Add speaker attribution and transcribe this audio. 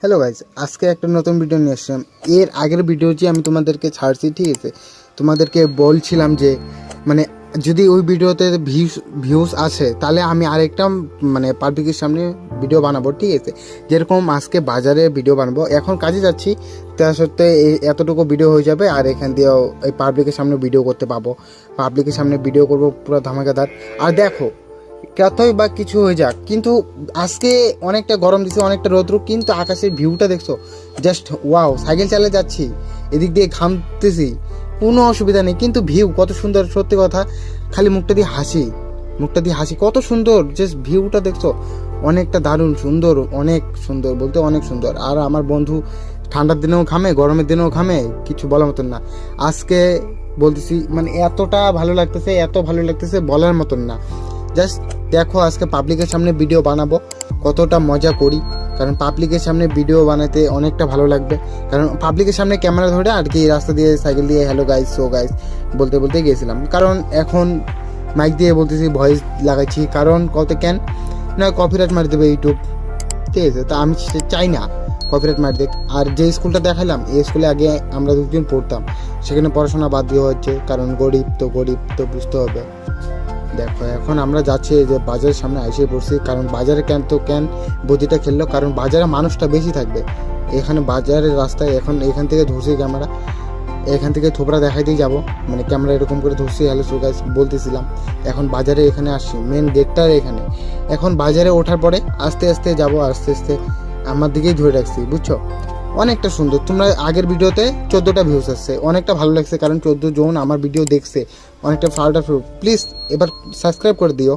Speaker 1: Hello guys, আজকে একটা নতুন ভিডিও নিয়ে আসলাম। এর আগের ভিডিওটি আমি তোমাদেরকে ছাড়ছি, ঠিক আছে? তোমাদেরকে বলছিলাম যে মানে যদি ওই ভিডিওতে ভিউজ আসে তাহলে আমি আরেকটা পাবলিকের সামনে ভিডিও বানাবো, ঠিক আছে? যেরকম আজকে বাজারে ভিডিও বানাবো, এখন কাজে যাচ্ছি, তা সত্ত্বে এতটুকু ভিডিও হয়ে যাবে। আর এখান দিয়েও এই পাবলিকের সামনে ভিডিও করতে পাবো, পাবলিকের সামনে ভিডিও করবো পুরো ধামাকাদার। আর দেখো, কতই বা কিছু হয়ে যাক, কিন্তু আজকে অনেকটা গরম দিচ্ছে, অনেকটা রৌদ্র, কিন্তু আকাশের ভিউটা দেখছো, জাস্ট ওয়াও। সাইকেল চালিয়ে যাচ্ছি, এদিক দিয়ে ঘামতেছি, কোনো অসুবিধা নেই, কিন্তু ভিউ কত সুন্দর, সত্যি কথা। খালি মুখটা দিয়ে হাসি, কত সুন্দর, জাস্ট ভিউটা দেখছো, অনেকটা দারুণ সুন্দর, অনেক সুন্দর বলতে অনেক সুন্দর। আর আমার বন্ধু ঠান্ডার দিনেও ঘামে, গরমের দিনেও ঘামে, কিছু বলার মতন না। আজকে বলতেছি এতটা ভালো লাগতেছে, এত ভালো লাগতেছে বলার মতন না। জাস্ট দেখো, আজকে পাবলিকের সামনে ভিডিও বানাবো, কতটা মজা করি। কারণ পাবলিকের সামনে ভিডিও বানাতে অনেকটা ভালো লাগবে, কারণ পাবলিকের সামনে ক্যামেরা ধরে আর কি রাস্তা দিয়ে সাইকেল দিয়ে হ্যালো গাইস, সো গাইস বলতে বলতে গিয়েছিলাম। কারণ এখন মাইক দিয়ে বলতেছি, ভয়েস লাগাচ্ছি, কারণ কেন না কপিরাইট মারি দেবে ইউটিউব, ঠিক আছে? তা আমি চাই না কপিরাইট মারি দেখ। আর যে স্কুলটা দেখালাম, এই স্কুলে আগে আমরা দুদিন পড়তাম, সেখানে পড়াশোনা বাদ দিয়ে হচ্ছে, কারণ গরিব তো বুঝতে হবে। দেখো, এখন আমরা যাচ্ছি যে বাজারের সামনে এসে পড়ছি, কারণ বাজারে কেন বুদ্ধিটা খেললো, কারণ বাজারে মানুষটা বেশি থাকবে। এখানে বাজারের রাস্তায় এখন এখান থেকে ধরছি ক্যামেরা, এখান থেকে থোবরা দেখাইতেই যাবো, ক্যামেরা এরকম করে ধরছি, হ্যালো সো গাইস বলতেছিলাম। এখন বাজারে এখানে আসছি, মেন গেটটার এখানে। এখন বাজারে ওঠার পরে আস্তে আস্তে যাবো, আস্তে আস্তে আমার দিকেই ধরে রাখছি, বুঝছো? অনেকটা সুন্দর। তোমরা আগের ভিডিওতে 14টা ভিউজ আসছে, অনেকটা ভালো লাগছে, কারণ 14 জন আমার ভিডিও দেখছে, অনেকটা ফালটা। প্লিজ এবার সাবস্ক্রাইব করে দিও।